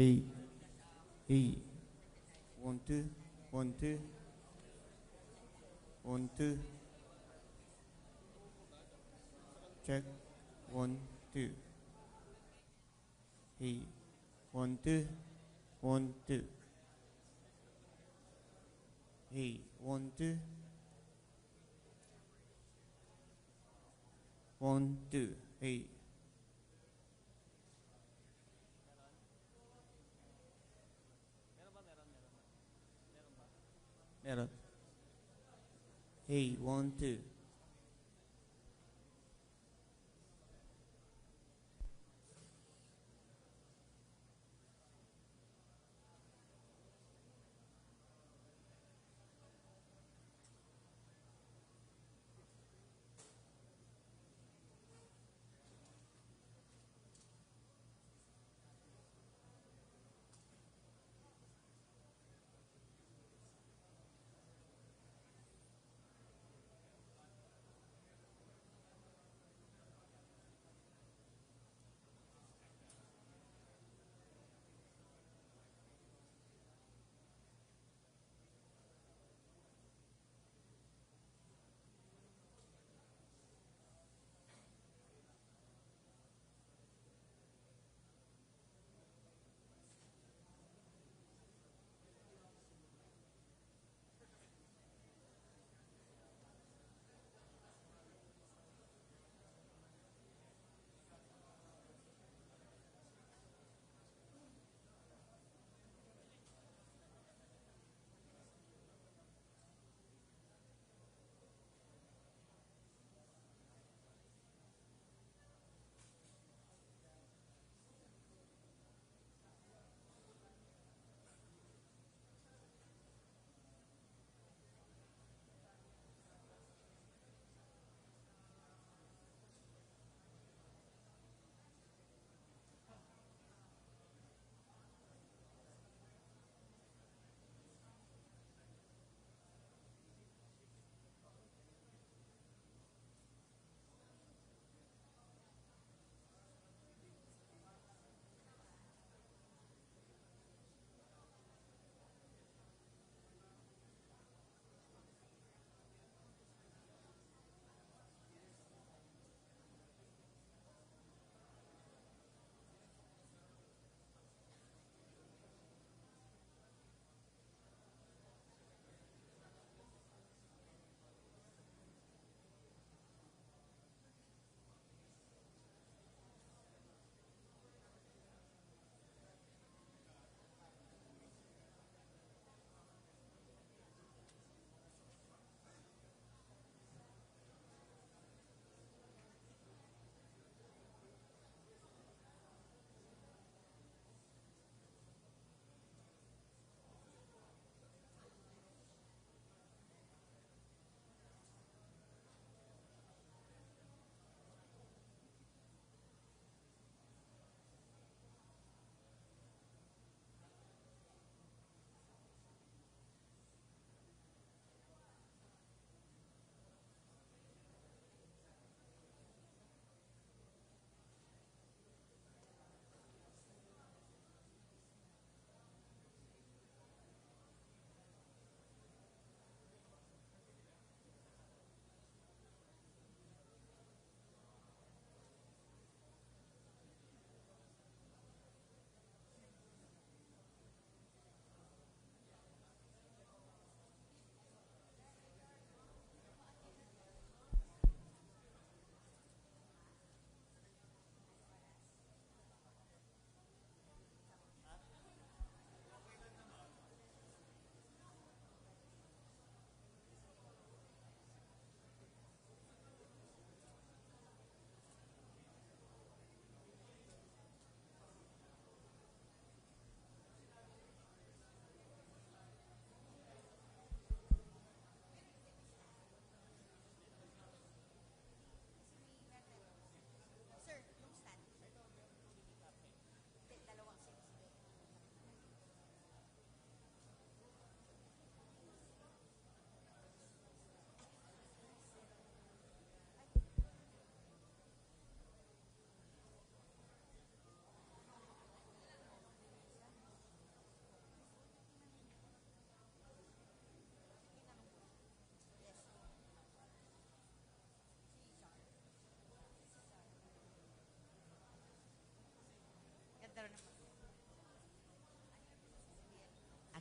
Hey, hey. 1 2 1 2 1 2. Check 1 2. Hey, 1 2 1 2. Hey, 1 2 1 2. Hey. Meron. Hey, 1 2.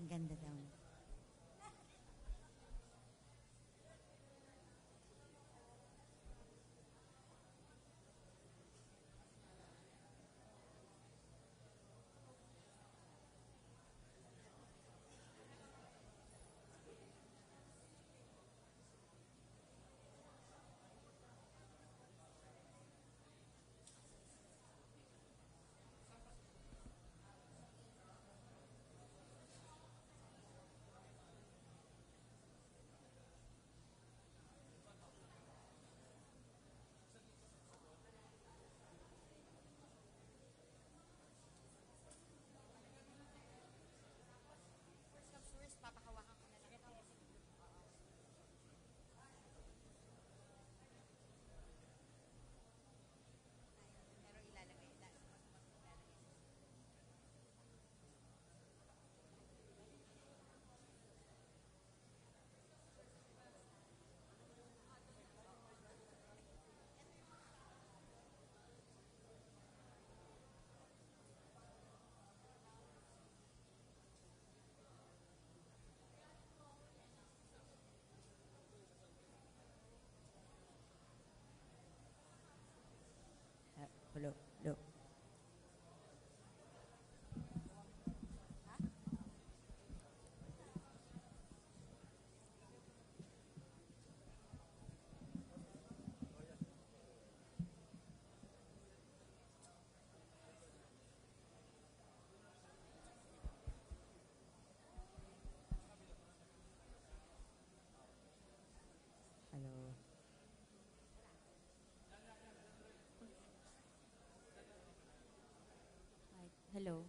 Ang ganda daw. Papahawakan ko na lang. Pero ilalagay. Hello. Hello. Hello.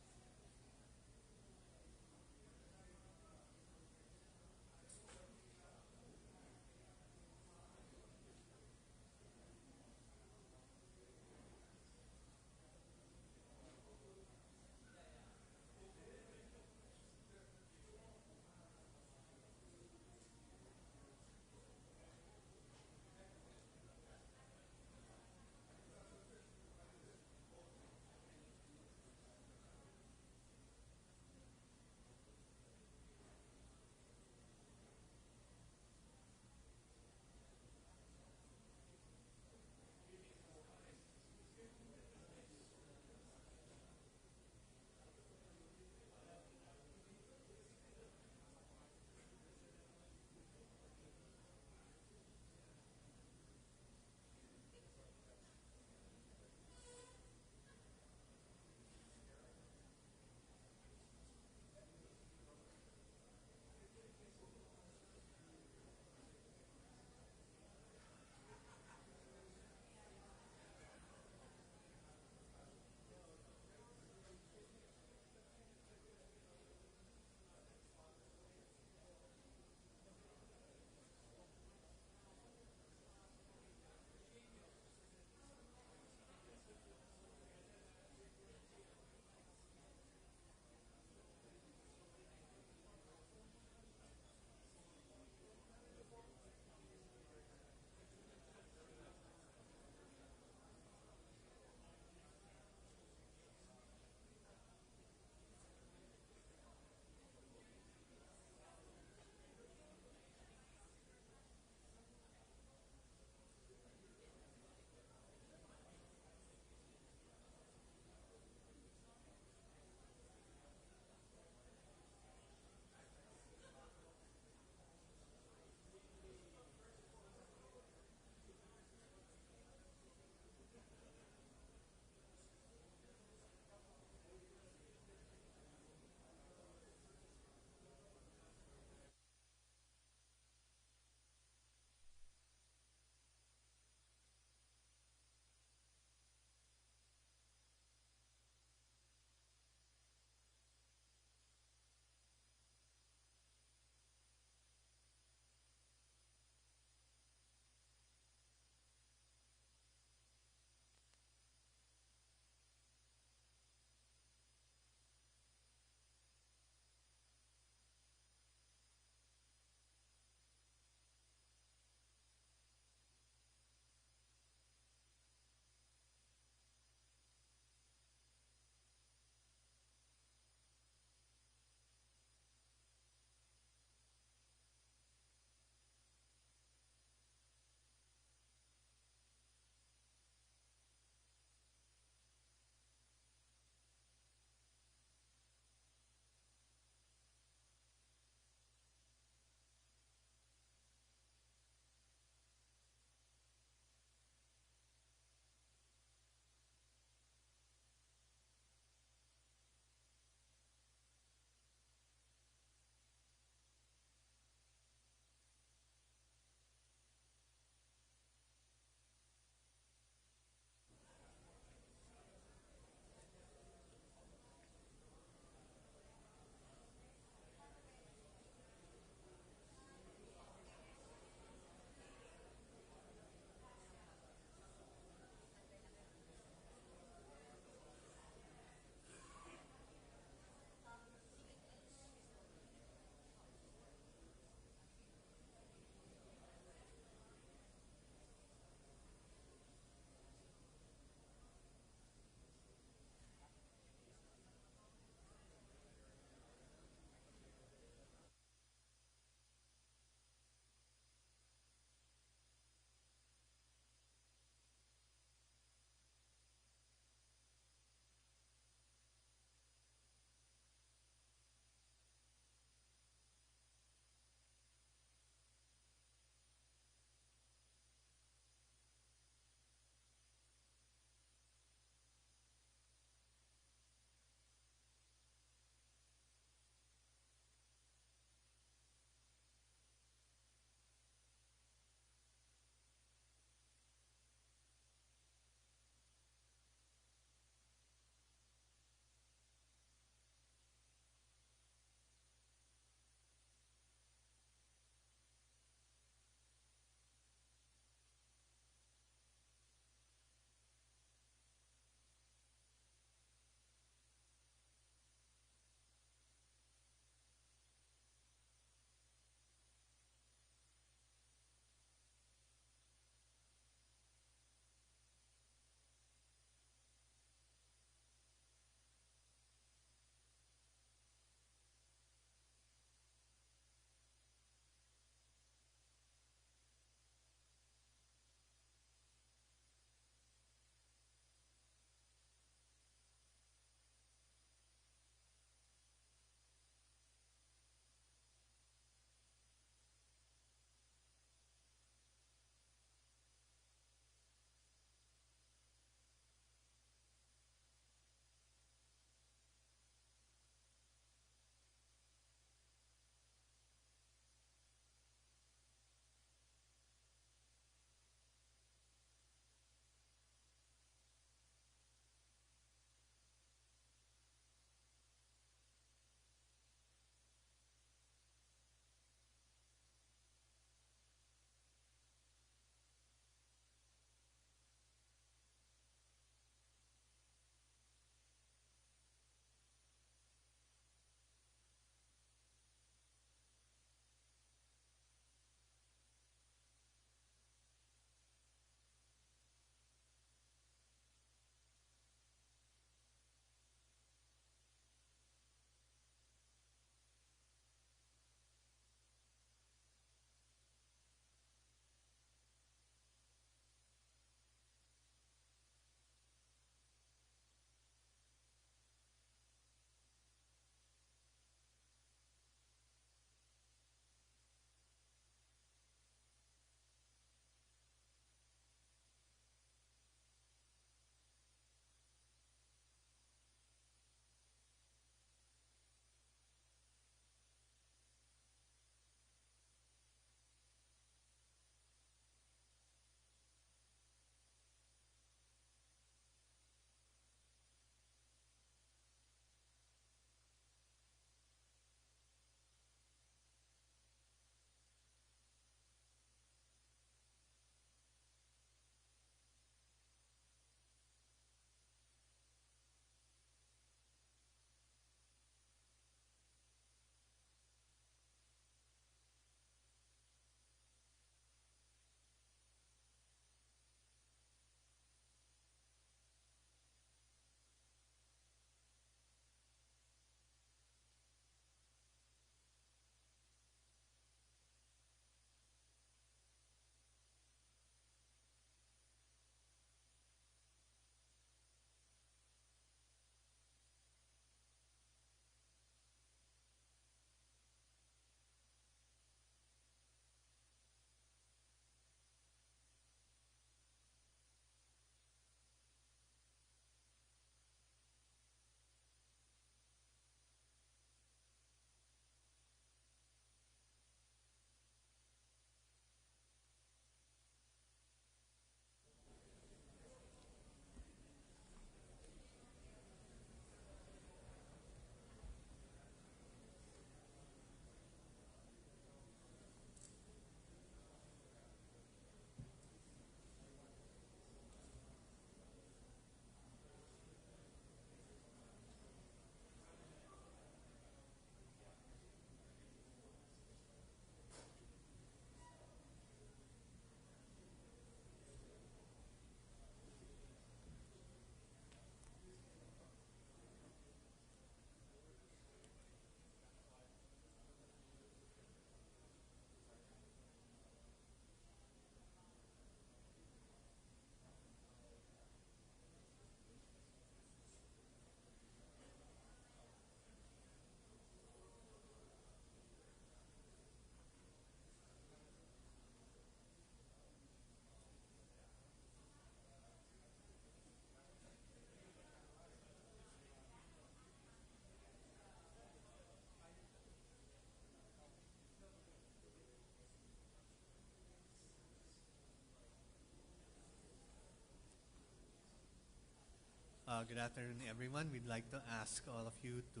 Good afternoon, everyone. We'd like to ask all of you to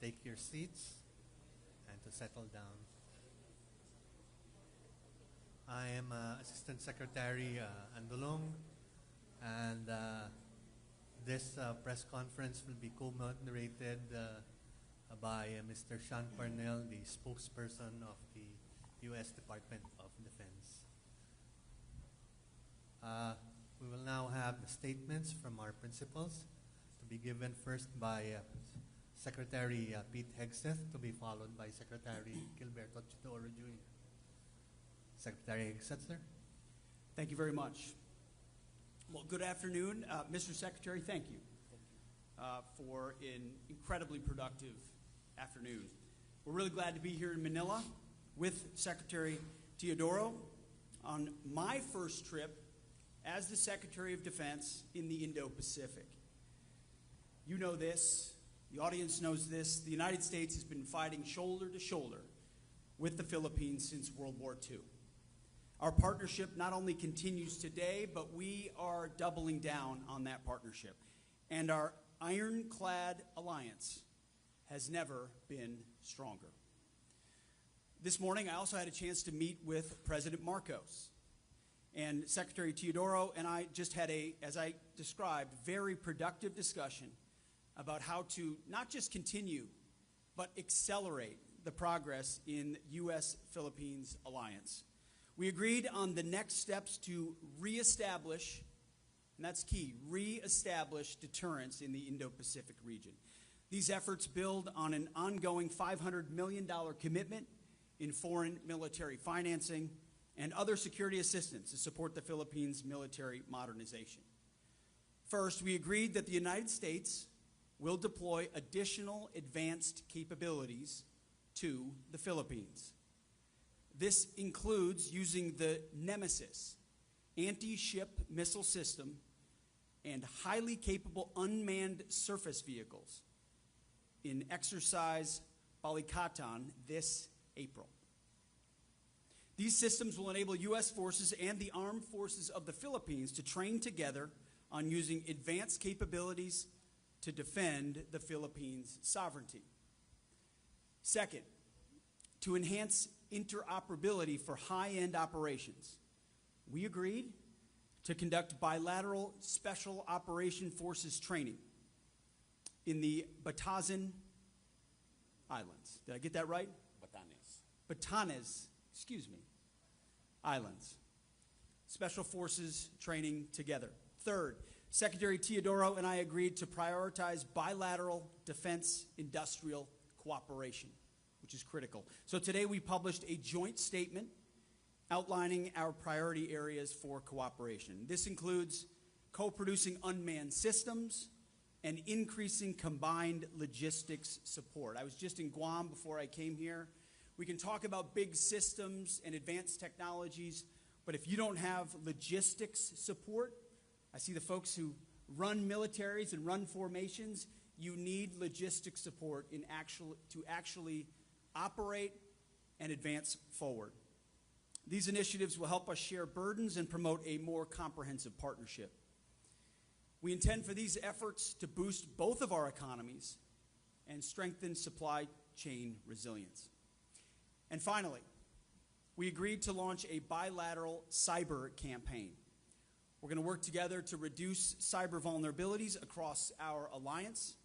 take your seats and to settle down. I am Assistant Secretary Andulong, and this press conference will be co-moderated by Mr. Sean Parnell, the spokesperson of the U.S. Department of Defense. We will now have the statements from our principals to be given first by Secretary Pete Hegseth, to be followed by Secretary Gilberto Teodoro Jr. Secretary Hegseth, sir. Thank you very much. Well, good afternoon. Mr. Secretary, thank you for an incredibly productive afternoon. We're really glad to be here in Manila with Secretary Teodoro on my first trip as the Secretary of Defense in the Indo-Pacific. You know this, the audience knows this, the United States has been fighting shoulder to shoulder with the Philippines since World War II. Our partnership not only continues today, but we are doubling down on that partnership. And our ironclad alliance has never been stronger. This morning, I also had a chance to meet with President Marcos. And Secretary Teodoro and I just had as I described, very productive discussion about how to not just continue, but accelerate the progress in U.S.-Philippines alliance. We agreed on the next steps to reestablish, and that's key, reestablish deterrence in the Indo-Pacific region. These efforts build on an ongoing $500 million commitment in foreign military financing and other security assistance to support the Philippines' military modernization. First, we agreed that the United States will deploy additional advanced capabilities to the Philippines. This includes using the Nemesis anti-ship missile system and highly capable unmanned surface vehicles in exercise Balikatan this April. These systems will enable U.S. forces and the armed forces of the Philippines to train together on using advanced capabilities to defend the Philippines' sovereignty. Second, to enhance interoperability for high-end operations, we agreed to conduct bilateral Special Operation Forces training in the Batanes Islands. Did I get that right? Batanes, Islands. Special Forces training together. Third, Secretary Teodoro and I agreed to prioritize bilateral defense industrial cooperation, which is critical. So today we published a joint statement outlining our priority areas for cooperation. This includes co-producing unmanned systems and increasing combined logistics support. I was just in Guam before I came here. We can talk about big systems and advanced technologies, but if you don't have logistics support, I see the folks who run militaries and run formations, you need logistics support to actually operate and advance forward. These initiatives will help us share burdens and promote a more comprehensive partnership. We intend for these efforts to boost both of our economies and strengthen supply chain resilience. And finally, we agreed to launch a bilateral cyber campaign. We're going to work together to reduce cyber vulnerabilities across our alliance,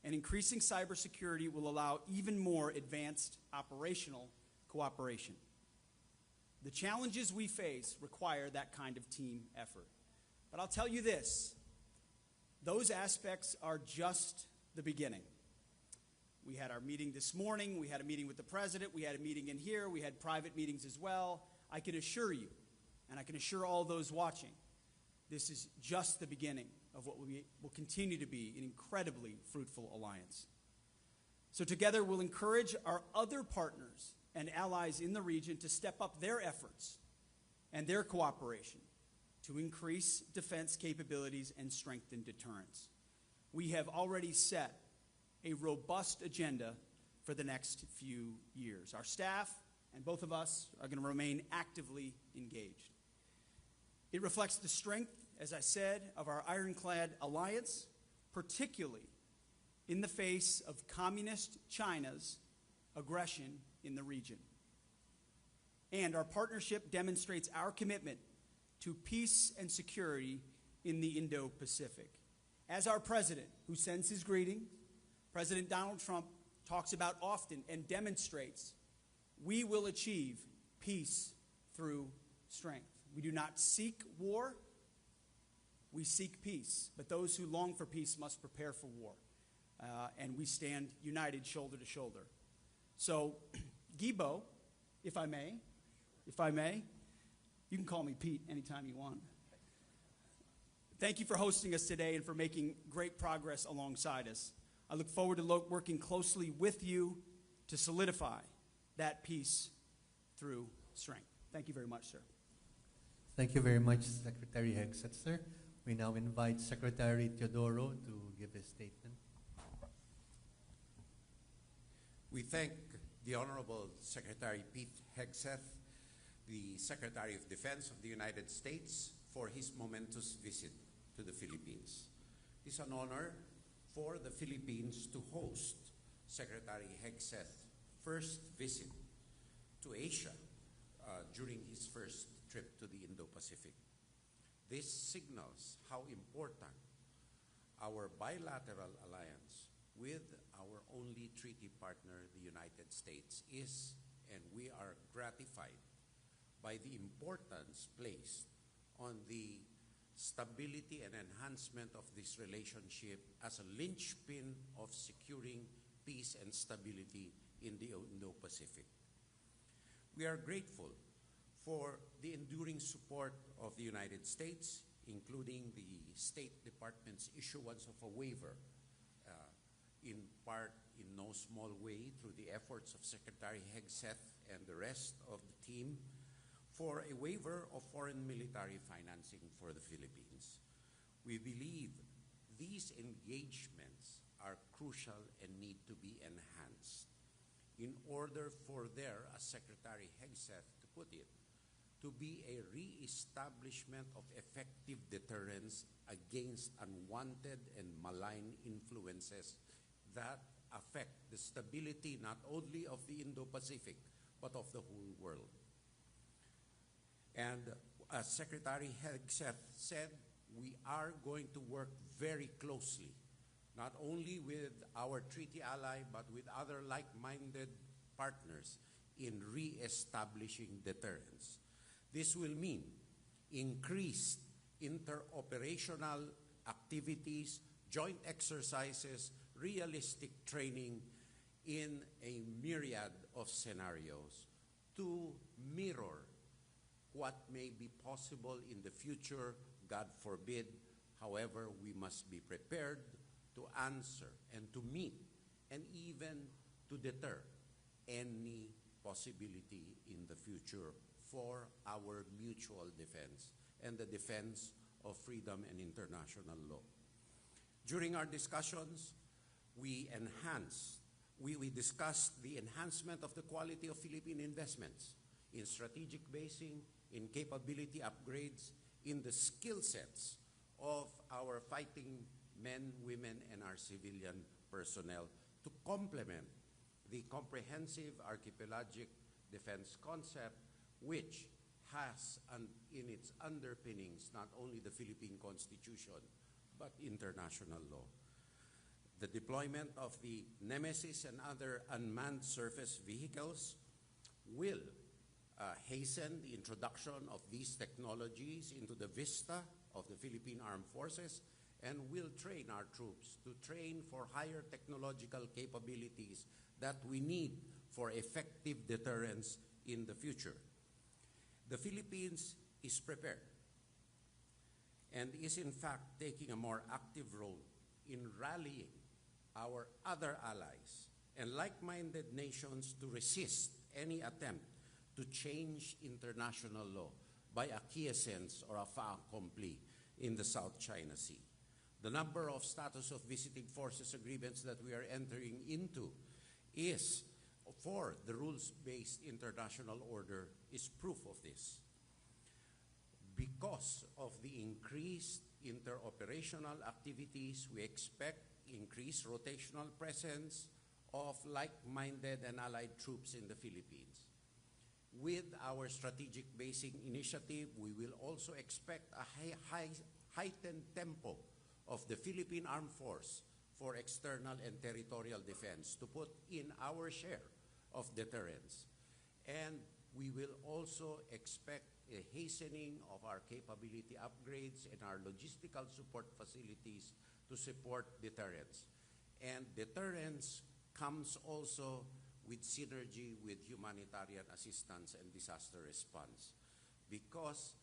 and increasing cybersecurity will allow even more advanced operational cooperation. The challenges we face require that kind of team effort. But I'll tell you this, those aspects are just the beginning. We had our meeting this morning, we had a meeting with the President, we had a meeting in here, we had private meetings as well. I can assure you, and I can assure all those watching, this is just the beginning of what will continue to be an incredibly fruitful alliance. So together we'll encourage our other partners and allies in the region to step up their efforts and their cooperation to increase defense capabilities and strengthen deterrence. We have already set a robust agenda for the next few years. Our staff and both of us are going to remain actively engaged. It reflects the strength, as I said, of our ironclad alliance particularly in the face of communist China's aggression in the region. And our partnership demonstrates our commitment to peace and security in the Indo-Pacific. As our president, who sends his greetings, President Donald Trump talks about often and demonstrates, we will achieve peace through strength. We do not seek war, we seek peace. But those who long for peace must prepare for war. And we stand united shoulder to shoulder. So, Gibo, if I may, you can call me Pete anytime you want. Thank you for hosting us today and for making great progress alongside us. I look forward to working closely with you to solidify that peace through strength. Thank you very much, sir. Thank you very much, Secretary Hegseth, sir. We now invite Secretary Teodoro to give his statement. We thank the Honorable Secretary Pete Hegseth, the Secretary of Defense of the United States, for his momentous visit to the Philippines. It is an honor for the Philippines to host Secretary Hegseth's first visit to Asia during his first trip to the Indo-Pacific. This signals how important our bilateral alliance with our only treaty partner, the United States, is, and we are gratified by the importance placed on the stability and enhancement of this relationship as a linchpin of securing peace and stability in the Indo-Pacific. We are grateful for the enduring support of the United States, including the State Department's issuance of a waiver, in part, in no small way, through the efforts of Secretary Hegseth and the rest of the team, for a waiver of foreign military financing for the Philippines. We believe these engagements are crucial and need to be enhanced in order for there, as Secretary Hegseth to put it, to be a re-establishment of effective deterrence against unwanted and malign influences that affect the stability not only of the Indo-Pacific, but of the whole world. And as Secretary Hegseth said, we are going to work very closely, not only with our treaty ally, but with other like-minded partners in re-establishing deterrence. This will mean increased interoperational activities, joint exercises, realistic training in a myriad of scenarios to mirror what may be possible in the future, God forbid. However, we must be prepared to answer and to meet and even to deter any possibility in the future for our mutual defense and the defense of freedom and international law. During our discussions, we discussed the enhancement of the quality of Philippine investments in strategic basing, in capability upgrades, in the skill sets of our fighting men, women, and our civilian personnel to complement the comprehensive archipelagic defense concept, which has in its underpinnings not only the Philippine Constitution, but international law. The deployment of the Nemesis and other unmanned surface vehicles will hasten the introduction of these technologies into the vista of the Philippine Armed Forces and will train our troops to train for higher technological capabilities that we need for effective deterrence in the future. The Philippines is prepared and is in fact taking a more active role in rallying our other allies and like-minded nations to resist any attempt to change international law by acquiescence or a fait accompli in the South China Sea. The number of status of visiting forces agreements that we are entering into is, for the rules-based international order, is proof of this. Because of the increased interoperational activities. We expect increased rotational presence of like-minded and allied troops in the Philippines. With our strategic basing initiative, we will also expect a heightened tempo of the Philippine Armed Force for external and territorial defense to put in our share of deterrence. And we will also expect a hastening of our capability upgrades and our logistical support facilities to support deterrence. And deterrence comes also with synergy with humanitarian assistance and disaster response, because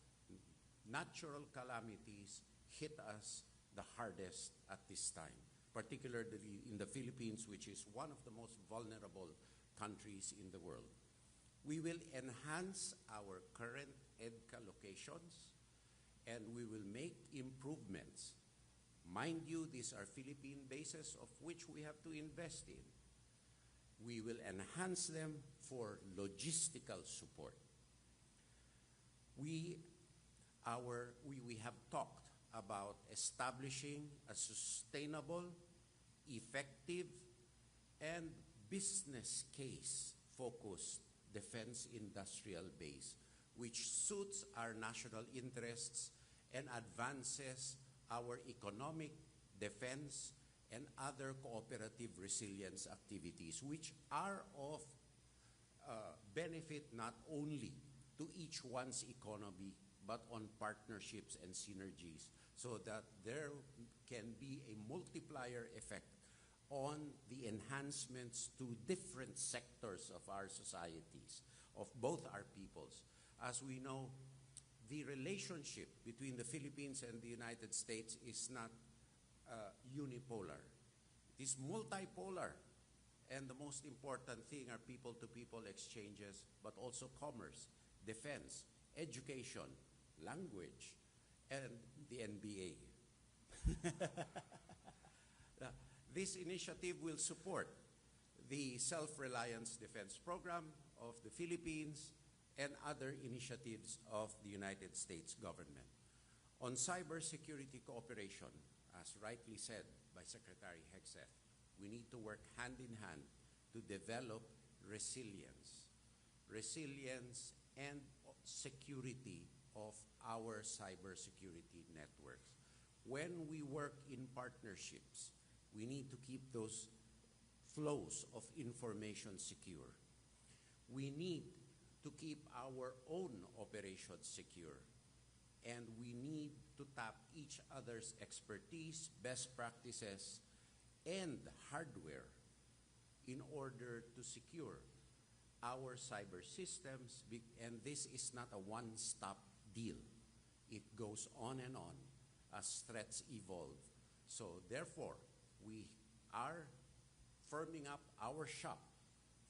natural calamities hit us the hardest at this time, particularly in the Philippines, which is one of the most vulnerable countries in the world. We will enhance our current EDCA locations, and we will make improvements. Mind you, these are Philippine bases of which we have to invest in. We will enhance them for logistical support. We have talked about establishing a sustainable, effective, and business case focused defense industrial base, which suits our national interests and advances our economic, defense, and other cooperative resilience activities, which are of benefit not only to each one's economy, but on partnerships and synergies, so that there can be a multiplier effect on the enhancements to different sectors of our societies, of both our peoples. As we know, the relationship between the Philippines and the United States is not unipolar. It is multipolar. And the most important thing are people-to-people exchanges, but also commerce, defense, education, language, and the NBA. This initiative will support the self-reliance defense program of the Philippines and other initiatives of the United States government. On cybersecurity cooperation, as rightly said by Secretary Hegseth, we need to work hand in hand to develop resilience and security of our cybersecurity networks. When we work in partnerships, we need to keep those flows of information secure. We need to keep our own operations secure. And we need to tap each other's expertise, best practices, and hardware in order to secure our cyber systems. And this is not a one-stop deal. It goes on and on as threats evolve. So therefore, we are firming up our shop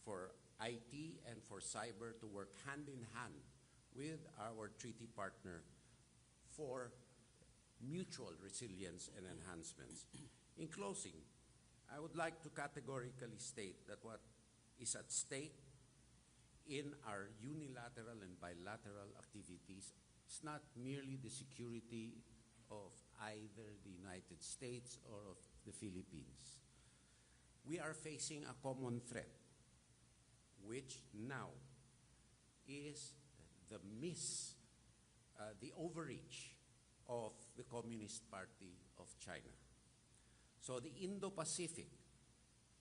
for IT and for cyber to work hand in hand with our treaty partner for mutual resilience and enhancements. In closing, I would like to categorically state that what is at stake in our unilateral and bilateral activities is not merely the security of either the United States or of the Philippines. We are facing a common threat, which now is the overreach of the Communist Party of China. So the Indo-Pacific,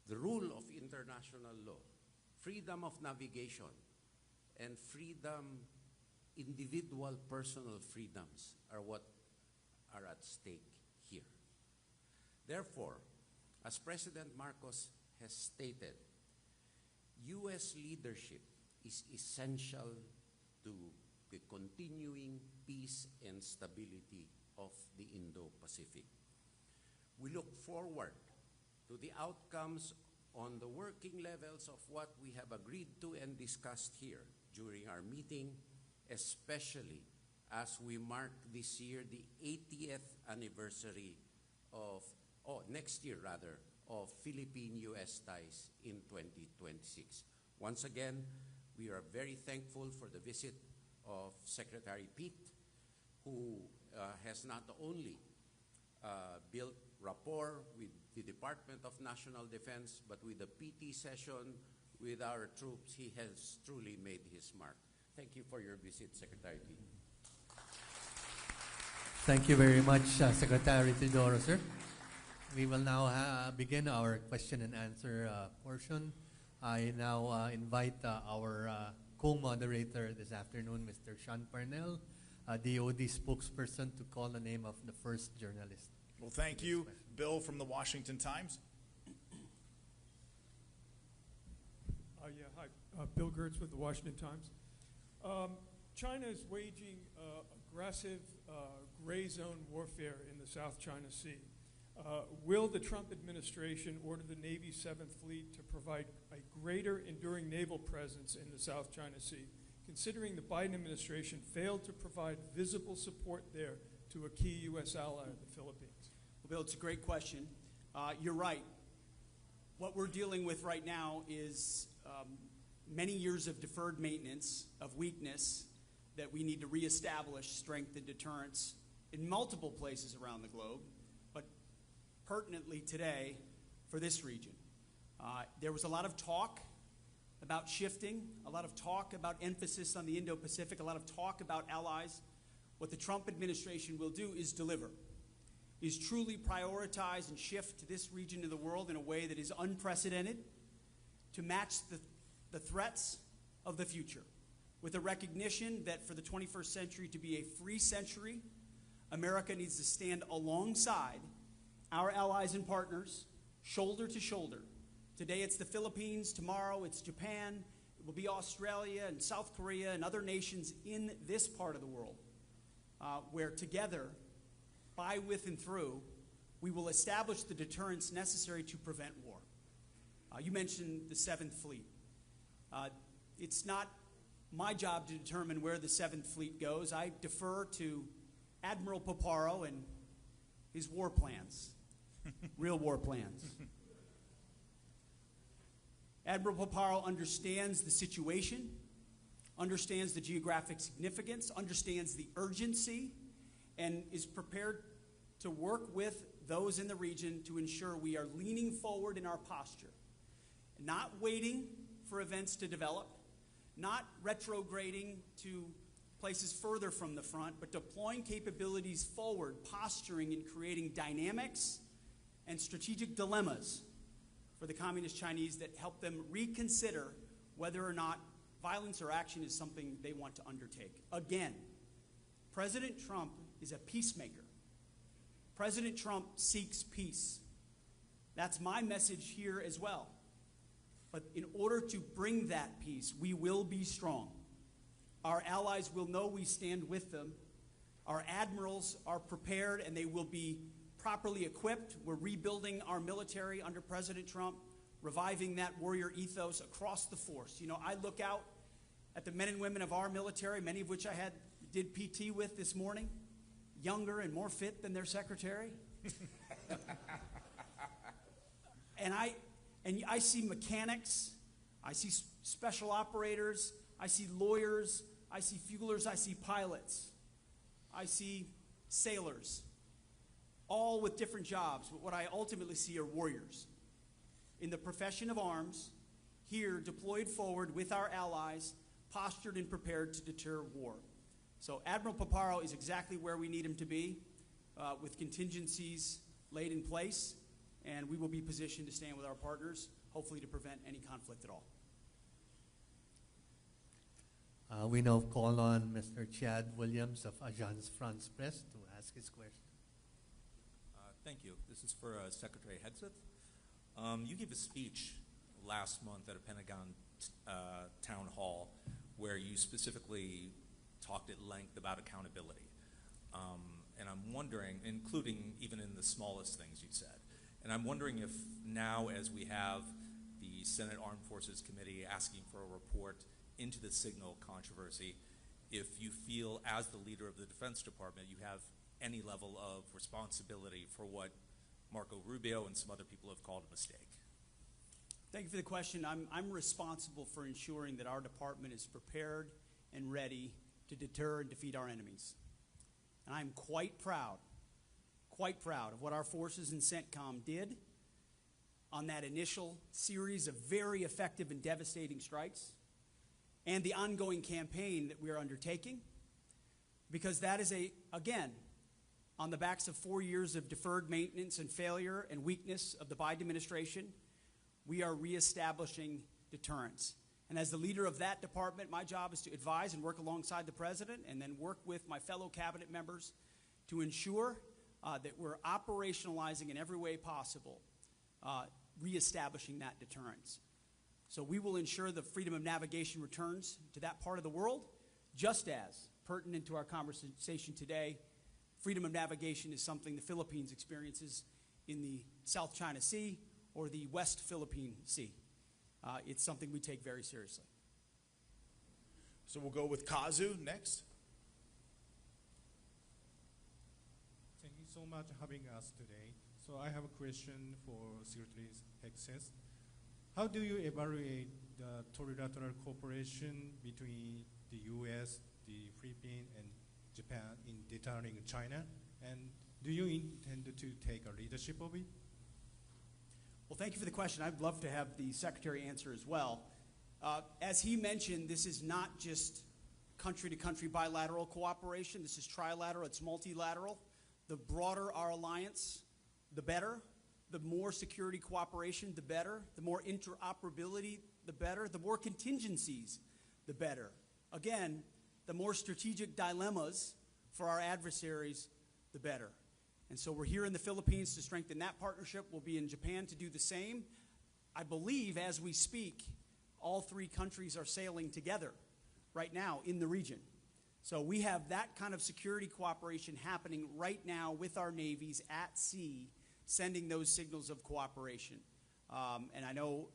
the rule of international law, freedom of navigation, and individual personal freedoms are what are at stake here. Therefore, as President Marcos has stated, U.S. leadership is essential to the continuing peace and stability of the Indo-Pacific. We look forward to the outcomes on the working levels of what we have agreed to and discussed here during our meeting, especially as we mark this year the 80th anniversary of, next year rather, of Philippine-U.S. ties in 2026. Once again, we are very thankful for the visit of Secretary Pete, who has not only built rapport with the Department of National Defense, but with the PT session with our troops, he has truly made his mark. Thank you for your visit, Secretary Pete. Thank you very much, Secretary Teodoro, sir. We will now begin our question and answer portion. I now invite our co-moderator this afternoon, Mr. Sean Parnell, DOD spokesperson, to call the name of the first journalist. Well, thank you, Bill from the Washington Times. Hi. Bill Gertz with the Washington Times. China is waging aggressive gray zone warfare in the South China Sea. Will the Trump administration order the Navy's 7th Fleet to provide a greater enduring naval presence in the South China Sea, considering the Biden administration failed to provide visible support there to a key U.S. ally, the Philippines? Well, Bill, it's a great question. You're right. What we're dealing with right now is many years of deferred maintenance, of weakness, that we need to reestablish strength and deterrence in multiple places around the globe, but pertinently today for this region. There was a lot of talk about shifting, a lot of talk about emphasis on the Indo-Pacific, a lot of talk about allies. What the Trump administration will do is deliver, is truly prioritize and shift this region of the world in a way that is unprecedented to match the threats of the future, with a recognition that for the 21st century to be a free century, America needs to stand alongside our allies and partners, shoulder to shoulder. Today it's the Philippines, tomorrow it's Japan, it will be Australia and South Korea and other nations in this part of the world, where together, by, with, and through, we will establish the deterrence necessary to prevent war. You mentioned the 7th Fleet. It's not my job to determine where the 7th Fleet goes. I defer to Admiral Paparo and his war plans, real war plans. Admiral Paparo understands the situation, understands the geographic significance, understands the urgency, and is prepared to work with those in the region to ensure we are leaning forward in our posture, not waiting for events to develop, not retrograding to places further from the front, but deploying capabilities forward, posturing and creating dynamics and strategic dilemmas for the Communist Chinese that help them reconsider whether or not violence or action is something they want to undertake. Again, President Trump is a peacemaker. President Trump seeks peace. That's my message here as well. But in order to bring that peace, we will be strong. Our allies will know we stand with them. Our admirals are prepared and they will be properly equipped. We're rebuilding our military under President Trump, reviving that warrior ethos across the force. You know, I look out at the men and women of our military, many of which I did PT with this morning, younger and more fit than their secretary. And I see mechanics, I see special operators, I see lawyers, I see fuelers, I see pilots, I see sailors, all with different jobs. But what I ultimately see are warriors in the profession of arms, here deployed forward with our allies, postured and prepared to deter war. So Admiral Paparo is exactly where we need him to be, with contingencies laid in place, and we will be positioned to stand with our partners, hopefully to prevent any conflict at all. We now call on Mr. Chad Williams of Agence France Presse to ask his question. Thank you. This is for Secretary Hegseth. You gave a speech last month at a Pentagon town hall where you specifically talked at length about accountability. And I'm wondering, including even in the smallest things you said, and I'm wondering if now, as we have the Senate Armed Forces Committee asking for a report into the signal controversy, if you feel, as the leader of the Defense Department, you have any level of responsibility for what Marco Rubio and some other people have called a mistake. Thank you for the question. I'm responsible for ensuring that our department is prepared and ready to deter and defeat our enemies. And I'm quite proud quite proud of what our forces in CENTCOM did on that initial series of very effective and devastating strikes and the ongoing campaign that we are undertaking, because that is, again, on the backs of 4 years of deferred maintenance and failure and weakness of the Biden administration, we are reestablishing deterrence. And as the leader of that department, my job is to advise and work alongside the president and then work with my fellow cabinet members to ensure that we're operationalizing in every way possible, reestablishing that deterrence. So we will ensure the freedom of navigation returns to that part of the world, just as, pertinent to our conversation today, freedom of navigation is something the Philippines experiences in the South China Sea or the West Philippine Sea. It's something we take very seriously. So we'll go with Kazu next. Thank you so much for having us today. So I have a question for Secretary Hegseth. How do you evaluate the trilateral cooperation between the U.S., the Philippines, and Japan in deterring China? And do you intend to take a leadership of it? Well, thank you for the question. I'd love to have the Secretary answer as well. As he mentioned, this is not just country-to-country bilateral cooperation. This is trilateral. It's multilateral. The broader our alliance, the better. The more security cooperation, the better. The more interoperability, the better. The more contingencies, the better. Again, the more strategic dilemmas for our adversaries, the better. And so we're here in the Philippines to strengthen that partnership. We'll be in Japan to do the same. I believe as we speak, all three countries are sailing together right now in the region. So we have that kind of security cooperation happening right now with our navies at sea, sending those signals of cooperation. And I know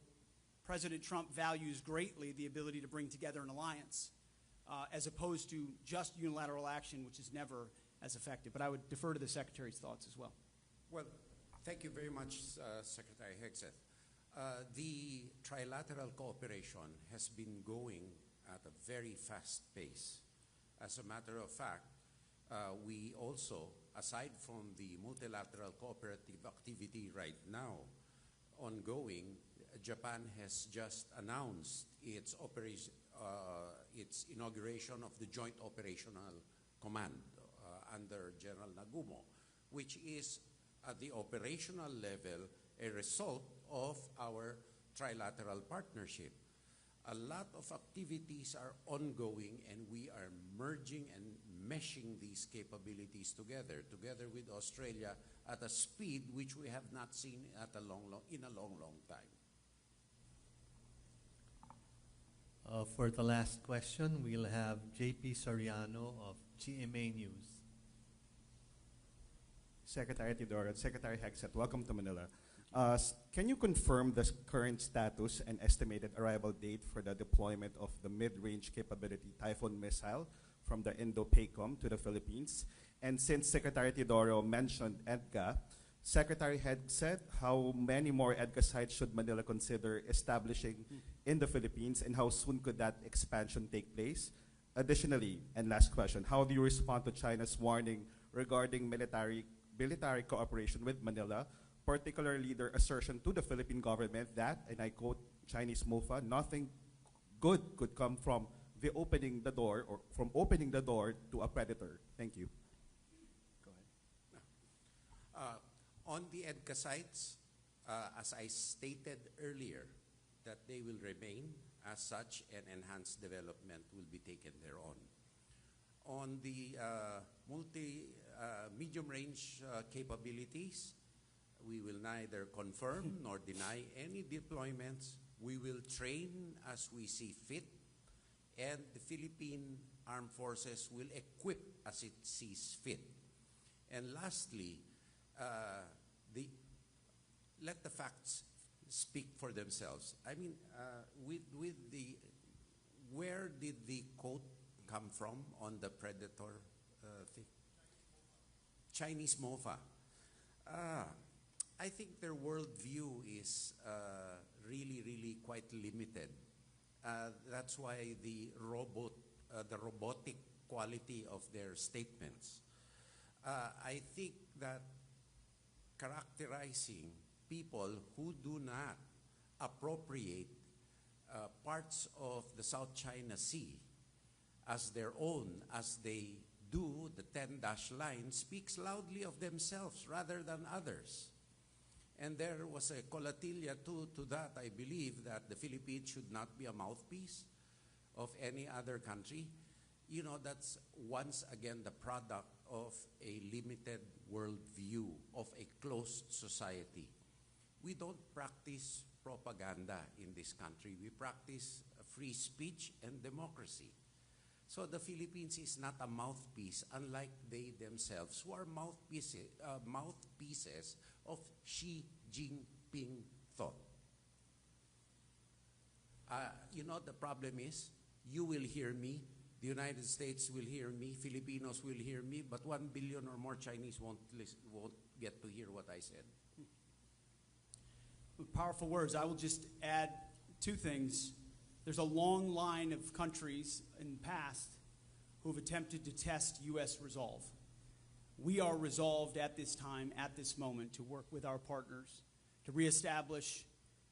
President Trump values greatly the ability to bring together an alliance as opposed to just unilateral action, which is never as effective. But I would defer to the Secretary's thoughts as well. Well, thank you very much, Secretary Hegseth. The trilateral cooperation has been going at a very fast pace. As a matter of fact, we also, aside from the multilateral cooperative activity right now ongoing, Japan has just announced its inauguration of the Joint Operational Command under General Nagumo, which is at the operational level a result of our trilateral partnership. A lot of activities are ongoing, and we are merging and meshing these capabilities together with Australia at a speed which we have not seen in a long time. For the last question, we'll have JP Soriano of GMA News. Secretary Teodoro, Secretary Hegseth, welcome to Manila. Can you confirm the current status and estimated arrival date for the deployment of the mid-range capability Typhoon missile from the Indo-PACOM to the Philippines? And since Secretary Teodoro mentioned EDCA, Secretary Hegseth, how many more EDCA sites should Manila consider establishing in the Philippines, and how soon could that expansion take place? Additionally, and last question, how do you respond to China's warning regarding military cooperation with Manila, particularly their assertion to the Philippine government that, and I quote Chinese MOFA, nothing good could come from opening the door to a predator? Thank you. Go ahead. On the EDCA sites, as I stated earlier, that they will remain as such, and enhanced development will be taken thereon. On the medium-range capabilities, we will neither confirm nor deny any deployments. We will train as we see fit, and the Philippine Armed Forces will equip as it sees fit. And lastly, let the facts speak for themselves. I mean, where did the quote come from on the predator thing? Chinese MOFA. I think their worldview is really quite limited. That's why the robotic quality of their statements. I think that characterizing people who do not appropriate parts of the South China Sea as their own, as they do the 10-dash line, speaks loudly of themselves rather than others. And there was a collatilla to that, I believe, that the Philippines should not be a mouthpiece of any other country. You know, that's once again the product of a limited worldview, of a closed society. We don't practice propaganda in this country. We practice free speech and democracy. So the Philippines is not a mouthpiece, unlike they themselves, who are mouthpieces of Xi Jinping thought. You know, the problem is, you will hear me, the United States will hear me, Filipinos will hear me, but 1 billion or more Chinese won't get to hear what I said. Powerful words. I will just add two things. There's a long line of countries in the past who have attempted to test U.S. resolve. We are resolved at this time, at this moment, to work with our partners, to reestablish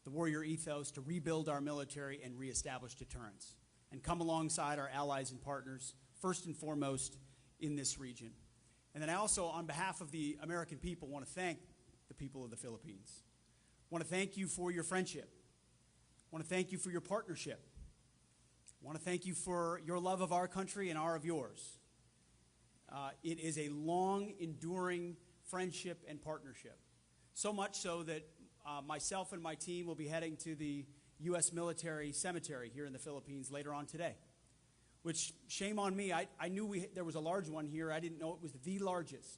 the warrior ethos, to rebuild our military and reestablish deterrence, and come alongside our allies and partners, first and foremost, in this region. And then I also, on behalf of the American people, want to thank the people of the Philippines. I want to thank you for your friendship. I want to thank you for your partnership. I want to thank you for your love of our country and our of yours. It is a long, enduring friendship and partnership. So much so that myself and my team will be heading to the U.S. military cemetery here in the Philippines later on today. Which, shame on me, I knew there was a large one here. I didn't know it was the largest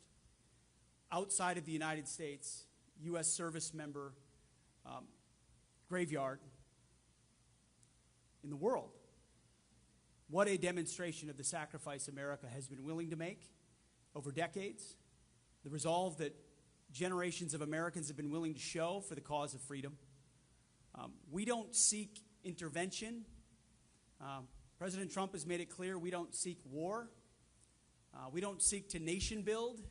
outside of the United States U.S. service member graveyard in the world. What a demonstration of the sacrifice America has been willing to make over decades, the resolve that generations of Americans have been willing to show for the cause of freedom. We don't seek intervention. President Trump has made it clear we don't seek war. We don't seek to nation build.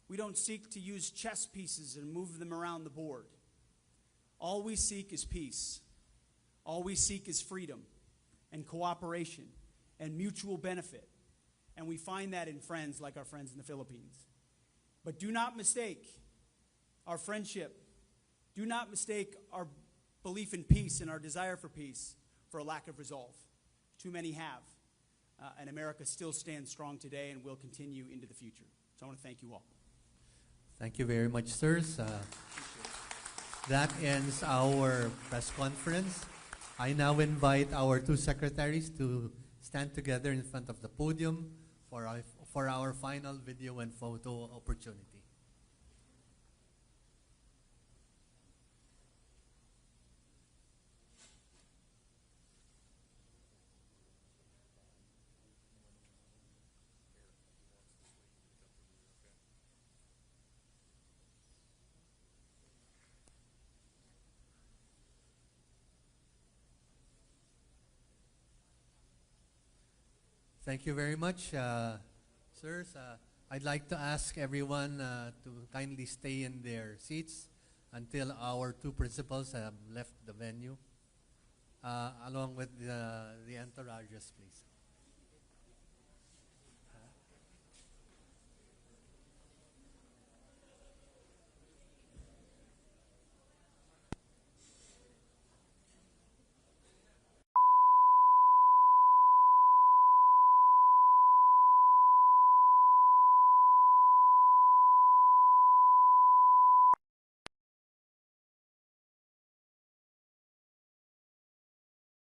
We don't seek to use chess pieces and move them around the board. All we seek is peace. All we seek is freedom and cooperation and mutual benefit. And we find that in friends like our friends in the Philippines. But do not mistake our friendship. Do not mistake our belief in peace and our desire for peace for a lack of resolve. Too many have. And America still stands strong today and will continue into the future. So I want to thank you all. Thank you very much, sirs. That ends our press conference. I now invite our two secretaries to stand together in front of the podium for our final video and photo opportunity. Thank you very much, sirs. I'd like to ask everyone to kindly stay in their seats until our two principals have left the venue, along with the entourages, please.